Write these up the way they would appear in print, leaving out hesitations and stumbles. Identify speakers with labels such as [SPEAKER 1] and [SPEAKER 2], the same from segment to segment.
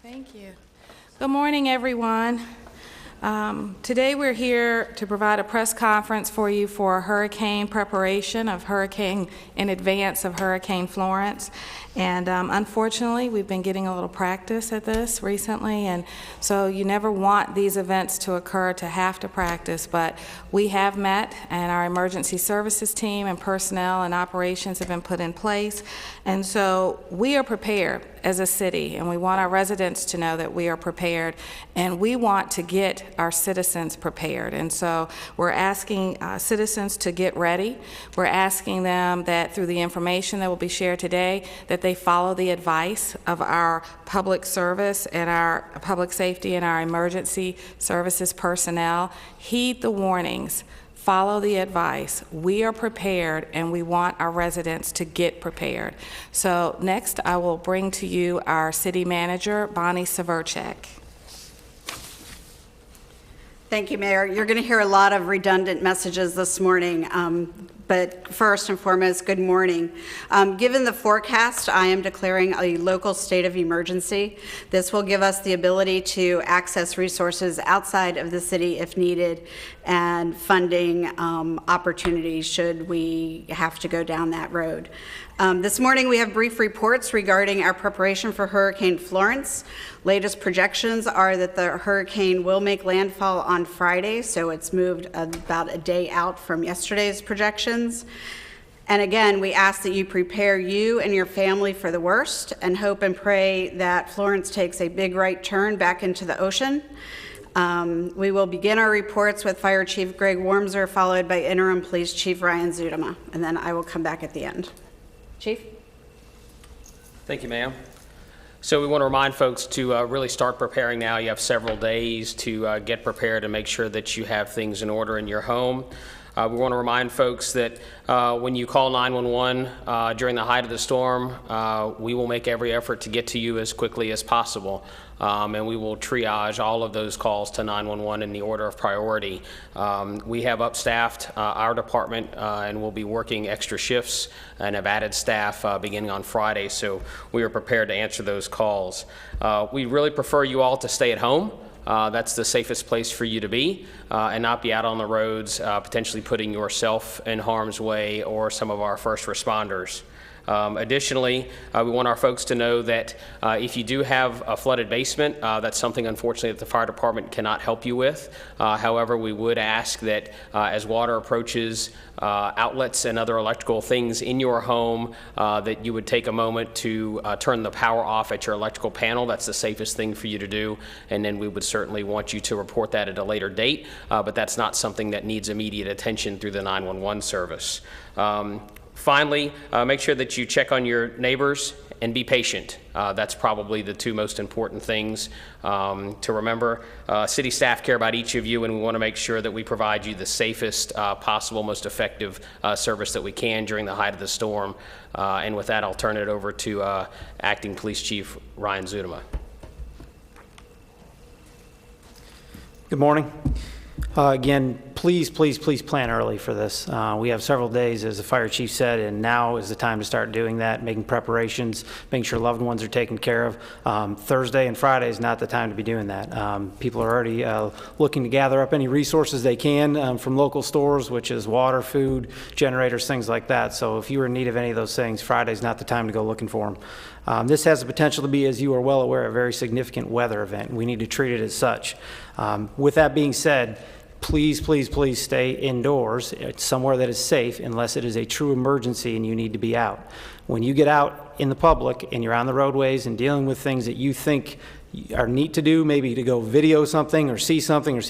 [SPEAKER 1] Thank you. Good morning, everyone. Today we're here to provide a press conference for you for hurricane preparation in advance of Hurricane Florence. And unfortunately, we've been getting a little practice at this recently, and so you never want these events to occur to have to practice, but we have met, and our emergency services team and personnel and operations have been put in place, and so we are prepared as a city, and we want our residents to know that we are prepared, and we want to get our citizens prepared. And so we're asking citizens to get ready. We're asking them that through the information that will be shared today, that they follow the advice of our public service and our public safety and our emergency services personnel. Heed the warnings. Follow the advice. We are prepared, and we want our residents to get prepared. So next, I will bring to you our city manager, Bonnie Severchek.
[SPEAKER 2] Thank you, Mayor. You're going to hear a lot of redundant messages this morning, but first and foremost, good morning. Given the forecast, I am declaring a local state of emergency. This will give us the ability to access resources outside of the city if needed, and funding opportunities should we have to go down that road. This morning we have brief reports regarding our preparation for Hurricane Florence. Latest projections are that the hurricane will make landfall on Friday, so it's moved about a day out from yesterday's projections. And again, we ask that you prepare you and your family for the worst and hope and pray that Florence takes a big right turn back into the ocean. We will begin our reports with Fire Chief Greg Wormser, followed by Interim Police Chief Ryan Zudema, and then I will come back at the end. Chief?
[SPEAKER 3] Thank you, ma'am. So we want to remind folks to really start preparing now. You have several days to get prepared and make sure that you have things in order in your home. We want to remind folks that when you call 911 during the height of the storm, we will make every effort to get to you as quickly as possible. And we will triage all of those calls to 911 in the order of priority. We have upstaffed our department and we'll be working extra shifts and have added staff beginning on Friday, so we are prepared to answer those calls. We really prefer you all to stay at home. That's the safest place for you to be and not be out on the roads, potentially putting yourself in harm's way or some of our first responders. Additionally, we want our folks to know that if you do have a flooded basement, that's something unfortunately that the fire department cannot help you with. However, we would ask that as water approaches outlets and other electrical things in your home, that you would take a moment to turn the power off at your electrical panel. That's the safest thing for you to do, and then we would certainly want you to report that at a later date, but that's not something that needs immediate attention through the 911 service. Finally, make sure that you check on your neighbors and be patient. That's probably the two most important things to remember. City staff care about each of you, and we want to make sure that we provide you the safest possible, most effective service that we can during the height of the storm. And with that, I'll turn it over to Acting Police Chief Ryan Zudema.
[SPEAKER 4] Good morning. Again, please plan early for this. We have several days, as the fire chief said, and now is the time to start doing that, making preparations, making sure loved ones are taken care of. Thursday and Friday is not the time to be doing that. People are already looking to gather up any resources they can from local stores, which is water, food, generators, things like that. So if you are in need of any of those things, Friday's not the time to go looking for them. This has the potential to be, as you are well aware, a very significant weather event. We need to treat it as such. With that being said, please stay indoors somewhere that is safe unless it is a true emergency and you need to be out. When you get out in the public and you're on the roadways and dealing with things that you think are neat to do, maybe to go video something or see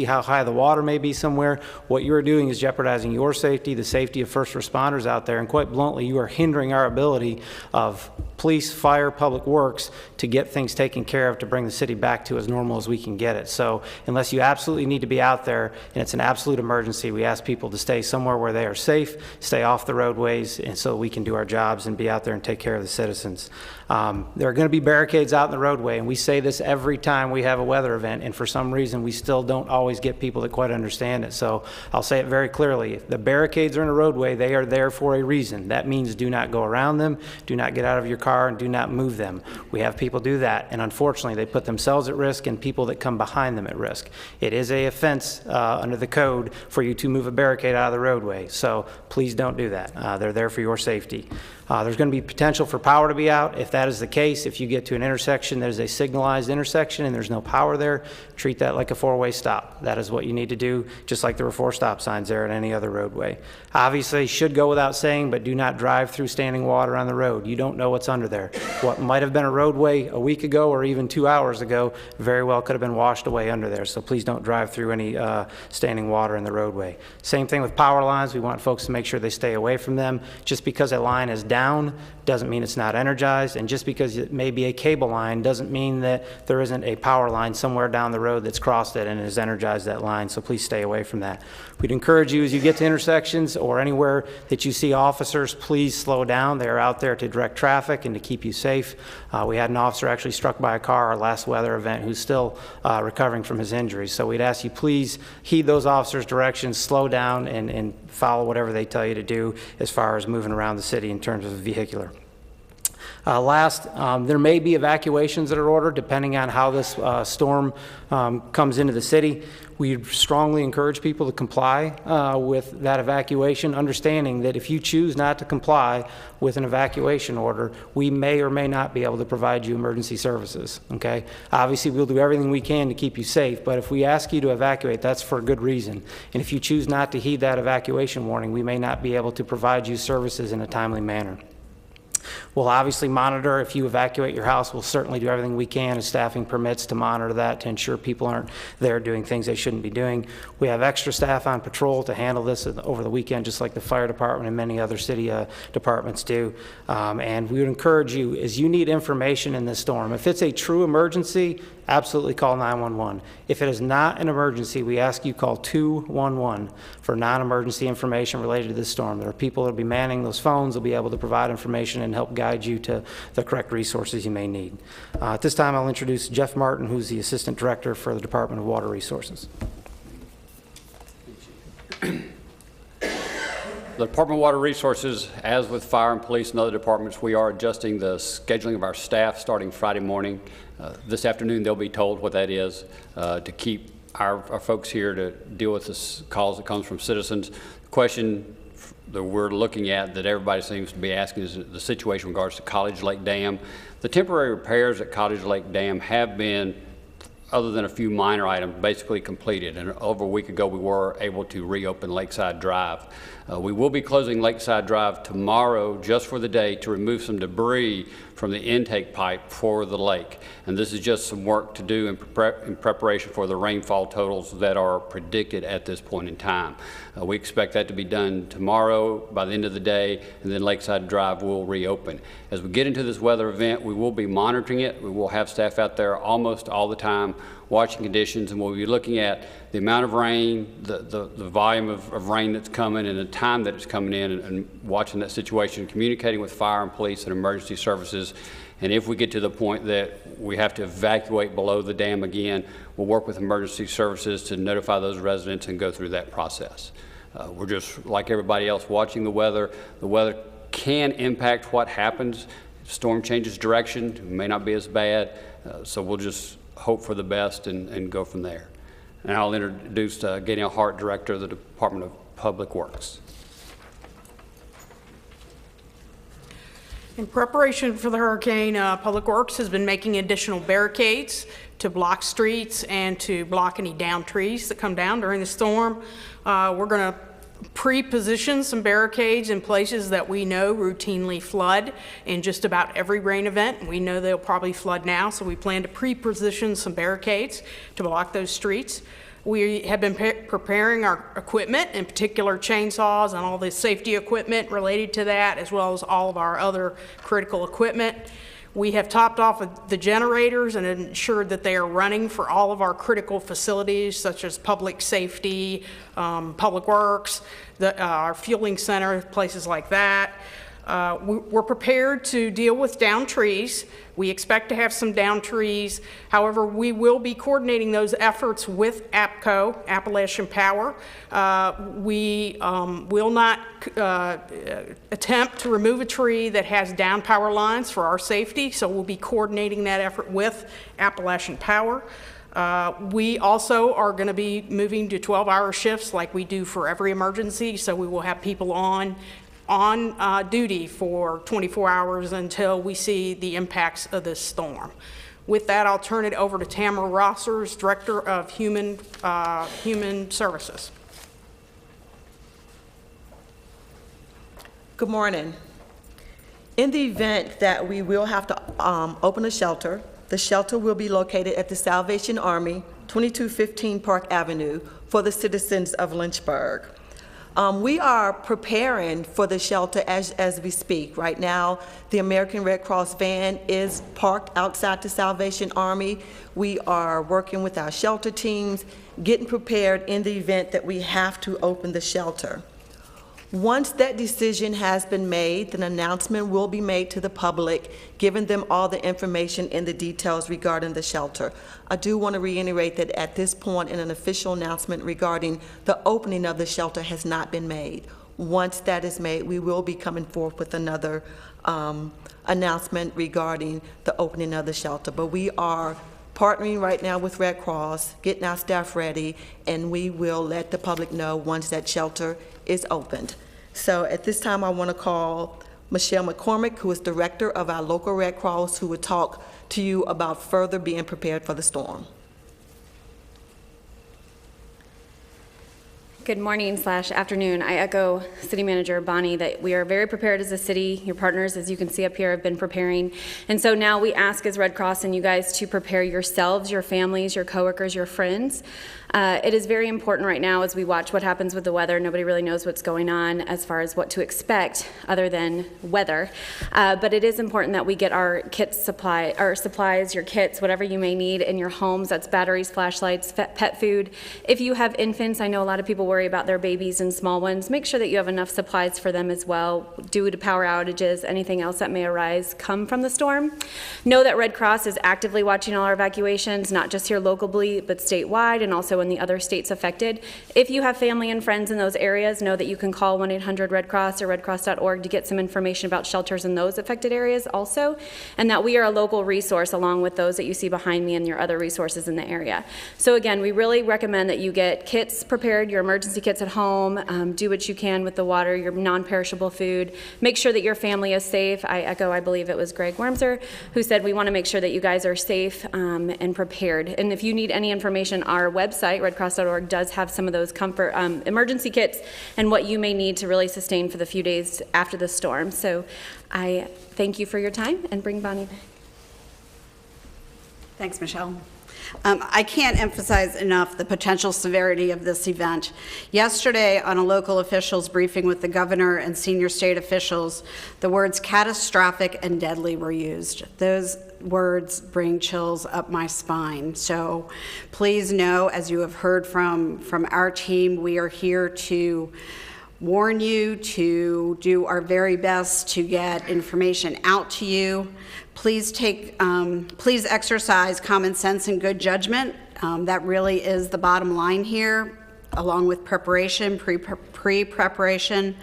[SPEAKER 4] how high the water may be somewhere, what you're doing is jeopardizing your safety, the safety of first responders out there, and quite bluntly, you are hindering our ability of police, fire, public works to get things taken care of to bring the city back to as normal as we can get it. So unless you absolutely need to be out there and it's an absolute emergency, we ask people to stay somewhere where they are safe, stay off the roadways, and so we can do our jobs and be out there and take care of the citizens. There are going to be barricades out in the roadway, and we say this every time we have a weather event, and for some reason, we still don't always get people that quite understand it. So I'll say it very clearly. If the barricades are in a roadway, they are there for a reason. That means do not go around them, do not get out of your car, and do not move them. We have people do that, and unfortunately, they put themselves at risk and people that come behind them at risk. It is a offense under the code for you to move a barricade out of the roadway, so please don't do that. They're there for your safety. There's going to be potential for power to be out. If that is the case, if you get to an intersection that is a signalized intersection and there's no power there, treat that like a four-way stop. That is what you need to do, just like there were 4 stop signs there at any other roadway. Obviously, should go without saying, but do not drive through standing water on the road. You don't know what's under there. What might have been a roadway a week ago or even 2 hours ago very well could have been washed away under there, so please don't drive through any standing water in the roadway. Same thing with power lines. We want folks to make sure they stay away from them. Just because a line is down doesn't mean it's not energized, and just because it may be a cable line doesn't mean that there isn't a power line somewhere down the road that's crossed it and has energized that line, so please stay away from that. We'd encourage you as you get to intersections or anywhere that you see officers, please slow down. They are out there to direct traffic and to keep you safe. We had an officer actually struck by a car our last weather event who's still recovering from his injuries, so we'd ask you please heed those officers' directions, slow down, and follow whatever they tell you to do as far as moving around the city in terms of vehicular. Last, there may be evacuations that are ordered depending on how this storm comes into the city. We strongly encourage people to comply with that evacuation, understanding that if you choose not to comply with an evacuation order, we may or may not be able to provide you emergency services, okay? Obviously, we'll do everything we can to keep you safe, but if we ask you to evacuate, that's for a good reason. And if you choose not to heed that evacuation warning, we may not be able to provide you services in a timely manner. We'll obviously monitor if you evacuate your house. We'll certainly do everything we can as staffing permits to monitor that, to ensure people aren't there doing things they shouldn't be doing. We have extra staff on patrol to handle this over the weekend, just like the fire department and many other city departments do. And we would encourage you, as you need information in this storm, if it's a true emergency, absolutely call 911. If it is not an emergency, we ask you call 211 for non-emergency information related to this storm. There are people that will be manning those phones, will be able to provide information and help guide you to the correct resources you may need. At this time, I'll introduce Jeff Martin, who's the Assistant Director for the Department of Water Resources.
[SPEAKER 5] The Department of Water Resources, as with fire and police and other departments, we are adjusting the scheduling of our staff starting Friday morning. This afternoon, they'll be told what that is to keep our folks here to deal with this calls that comes from citizens. The question that we're looking at that everybody seems to be asking is the situation in regards to College Lake Dam. The temporary repairs at College Lake Dam have been, other than a few minor items, basically completed. And over a week ago, we were able to reopen Lakeside Drive. We will be closing Lakeside Drive tomorrow just for the day to remove some debris from the intake pipe for the lake. And this is just some work to do in preparation for the rainfall totals that are predicted at this point in time. We expect that to be done tomorrow by the end of the day, and then Lakeside Drive will reopen. As we get into this weather event, we will be monitoring it. We will have staff out there almost all the time watching conditions, and we'll be looking at the amount of rain, the volume of rain that's coming, and the time that it's coming in, and watching that situation, communicating with fire and police and emergency services. And if we get to the point that we have to evacuate below the dam again, we'll work with emergency services to notify those residents and go through that process. We're just, like everybody else, watching the weather. The weather can impact what happens. If storm changes direction, it may not be as bad, so we'll just hope for the best and go from there. And I'll introduce Gaynell Hart, Director of the Department of Public Works.
[SPEAKER 6] In preparation for the hurricane, Public Works has been making additional barricades to block streets and to block any downed trees that come down during the storm. We're going to pre-position some barricades in places that we know routinely flood in just about every rain event. We know they'll probably flood now, so we plan to pre-position some barricades to block those streets. We have been preparing our equipment, in particular chainsaws and all the safety equipment related to that, as well as all of our other critical equipment. We have topped off the generators and ensured that they are running for all of our critical facilities, such as public safety, public works, our fueling center, places like that. We're prepared to deal with downed trees. We expect to have some downed trees. However, we will be coordinating those efforts with APCO, Appalachian Power. We will not attempt to remove a tree that has down power lines for our safety, so we'll be coordinating that effort with Appalachian Power. We also are going to be moving to 12-hour shifts like we do for every emergency, so we will have people on duty for 24 hours until we see the impacts of this storm. With that, I'll turn it over to Tamara Rossers, Director of Human Services.
[SPEAKER 7] Good morning. In the event that we will have to open a shelter, the shelter will be located at the Salvation Army, 2215 Park Avenue, for the citizens of Lynchburg. We are preparing for the shelter as we speak. Right now, the American Red Cross van is parked outside the Salvation Army. We are working with our shelter teams, getting prepared in the event that we have to open the shelter. Once that decision has been made, an announcement will be made to the public, giving them all the information and the details regarding the shelter. I do want to reiterate that at this point, an official announcement regarding the opening of the shelter has not been made. Once that is made, we will be coming forth with another announcement regarding the opening of the shelter. But we are partnering right now with Red Cross, getting our staff ready, and we will let the public know once that shelter is opened. So at this time, I want to call Michelle McCormick, who is director of our local Red Cross, who will talk to you about further being prepared for the storm.
[SPEAKER 8] Good morning/afternoon. I echo City Manager Bonnie that we are very prepared as a city. Your partners, as you can see up here, have been preparing. And so now we ask as Red Cross and you guys to prepare yourselves, your families, your coworkers, your friends. It is very important right now as we watch what happens with the weather. Nobody really knows what's going on as far as what to expect other than weather. But it is important that we get our supplies, your kits, whatever you may need in your homes. That's batteries, flashlights, pet food. If you have infants, I know a lot of people worry about their babies and small ones. Make sure that you have enough supplies for them as well, due to power outages, anything else that may arise come from the storm. Know that Red Cross is actively watching all our evacuations, not just here locally, but statewide and also in the other states affected. If you have family and friends in those areas, know that you can call 1-800-RED-CROSS or redcross.org to get some information about shelters in those affected areas also, and that we are a local resource along with those that you see behind me and your other resources in the area. So again, we really recommend that you get kits prepared, your emergency kits at home, do what you can with the water, your non-perishable food, make sure that your family is safe. I believe it was Greg Wormser, who said we want to make sure that you guys are safe and prepared. And if you need any information, our website, redcross.org, does have some of those comfort emergency kits and what you may need to really sustain for the few days after the storm. So I thank you for your time and bring Bonnie back.
[SPEAKER 2] Thanks, Michelle. I can't emphasize enough the potential severity of this event. Yesterday, on a local officials briefing with the governor and senior state officials, the words catastrophic and deadly were used. Those words bring chills up my spine. So please know, as you have heard from our team, we are here to warn you, to do our very best to get information out to you. Please please exercise common sense and good judgment. That really is the bottom line here, along with preparation, pre-preparation.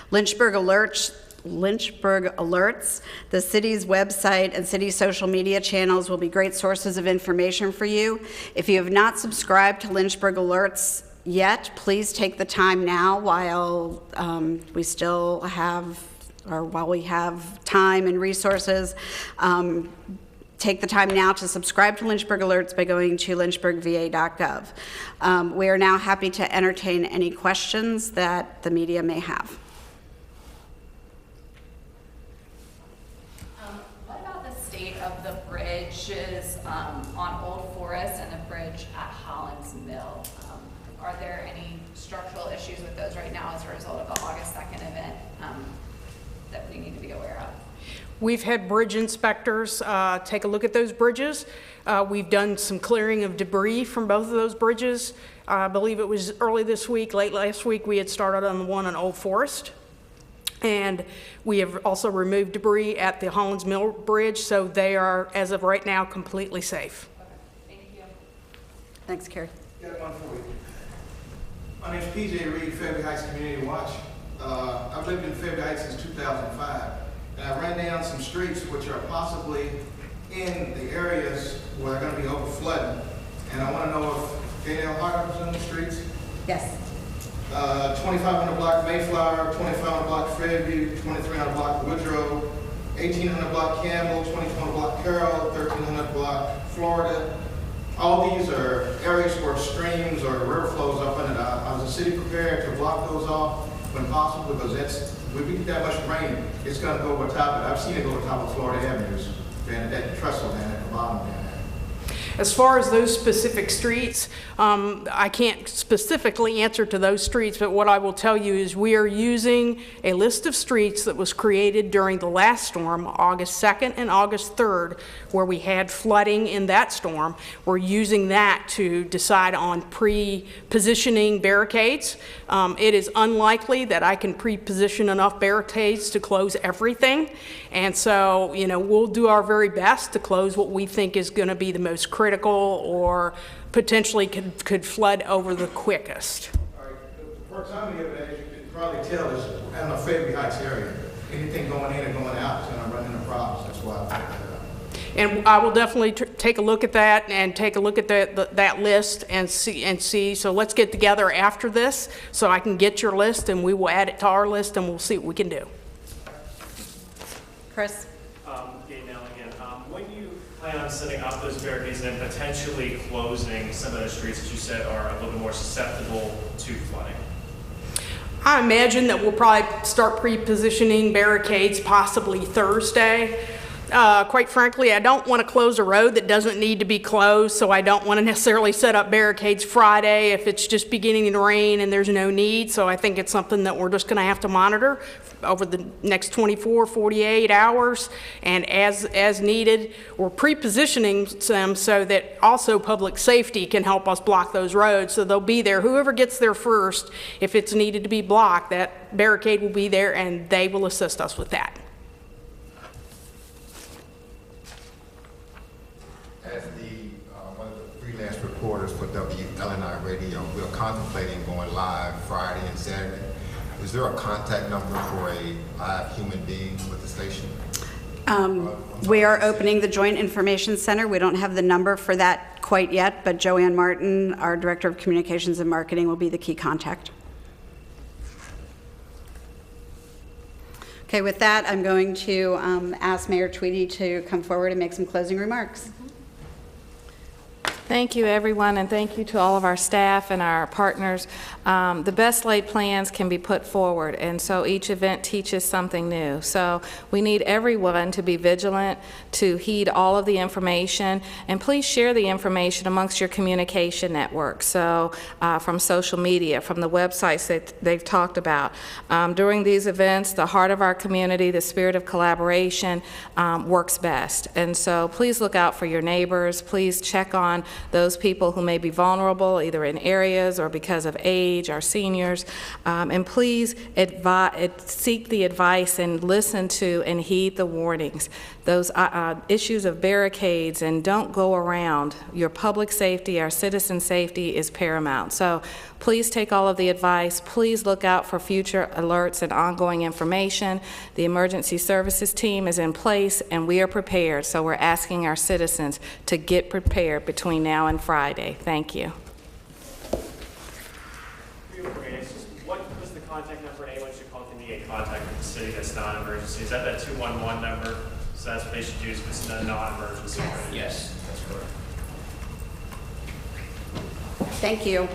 [SPEAKER 2] Lynchburg Alerts, the city's website and city social media channels will be great sources of information for you. If you have not subscribed to Lynchburg Alerts yet, please take the time now while we still have, or while we have time and resources. Take the time now to subscribe to Lynchburg Alerts by going to lynchburgva.gov. We are now happy to entertain any questions that the media may have.
[SPEAKER 9] What about the state of the bridges on Old Forest and the bridge at Holland's Mill? Are there any structural issues with those right now as a result of the August 2nd event that we need to be aware of?
[SPEAKER 6] We've had bridge inspectors take a look at those bridges. We've done some clearing of debris from both of those bridges. I believe it was early this week, late last week, we had started on the one on Old Forest. And we have also removed debris at the Hollins Mill Bridge, so they are, as of right now, completely safe.
[SPEAKER 9] Thank you.
[SPEAKER 2] Thanks, Carrie.
[SPEAKER 10] Got one for you. My name's PJ Reed, Fairview Heights Community Watch. I've lived in Fairview Heights since 2005, and I ran down some streets which are possibly in the areas where they're going to be over flooding. And I want to know if Gaynell Harder was in the streets.
[SPEAKER 2] Yes.
[SPEAKER 10] 2500 block Mayflower, 2500 block Fairview, 2300 block Woodrow, 1800 block Campbell, 2200 block Carroll, 1300 block Florida. All these are areas where streams or river flows up in it. Is the city prepared to block those off when possible? Because when we get that much rain, it's going to go over top of it. I've seen it go over top of Florida Avenues, and that trestle down at the bottom down there.
[SPEAKER 6] As far as those specific streets, I can't specifically answer to those streets, but what I will tell you is we are using a list of streets that was created during the last storm, August 2nd and August 3rd, where we had flooding in that storm. We're using that to decide on pre-positioning barricades. It is unlikely that I can pre-position enough barricades to close everything, and so, you know, we'll do our very best to close what we think is going to be the most critical or potentially could flood over the quickest.
[SPEAKER 10] All right, the proximity of that, as you can probably tell, is in the Fairview Heights area. Anything going in or going out is going to run into problems. That's why I picked that up.
[SPEAKER 6] And I will definitely take a look at that and take a look at that list and see. So let's get together after this so I can get your list and we will add it to our list and we'll see what we can do.
[SPEAKER 2] Chris?
[SPEAKER 11] Gaynell again. When you plan on setting up those barricades and then potentially closing some of those streets that you said are a little bit more susceptible to flooding?
[SPEAKER 6] I imagine that we'll probably start pre-positioning barricades possibly Thursday. Quite frankly, I don't want to close a road that doesn't need to be closed, so I don't want to necessarily set up barricades Friday if it's just beginning to rain and there's no need. So I think it's something that we're just going to have to monitor over the next 24, 48 hours, and as needed, we're pre-positioning them so that also public safety can help us block those roads. So they'll be there. Whoever gets there first, if it's needed to be blocked, that barricade will be there and they will assist us with that.
[SPEAKER 12] As one of the freelance reporters for WLNI Radio, we're contemplating going live Friday and Saturday. Is there a contact number for a live human being with the station?
[SPEAKER 2] We are opening the Joint Information Center. We don't have the number for that quite yet, but Joanne Martin, our Director of Communications and Marketing, will be the key contact. Okay, with that, I'm going to ask Mayor Tweedy to come forward and make some closing remarks.
[SPEAKER 1] Thank you, everyone, and thank you to all of our staff and our partners. The best laid plans can be put forward, and so each event teaches something new. So we need everyone to be vigilant, to heed all of the information, and please share the information amongst your communication network. So from social media, from the websites that they've talked about. During these events, the heart of our community, the spirit of collaboration works best. And so please look out for your neighbors. Please check on those people who may be vulnerable, either in areas or because of age, our seniors, and please seek the advice and listen to and heed the warnings. Those issues of barricades, and don't go around. Your public safety, our citizen safety is paramount. So please take all of the advice. Please look out for future alerts and ongoing information. The emergency services team is in place and we are prepared. So we're asking our citizens to get prepared between now and Friday. Thank you.
[SPEAKER 11] What was the contact number anyone should call if they need a contact with the city that's non-emergency? Is that 211 number? So that's what they should use if it's a non-emergency.
[SPEAKER 3] Yes, that's correct.
[SPEAKER 2] Thank you.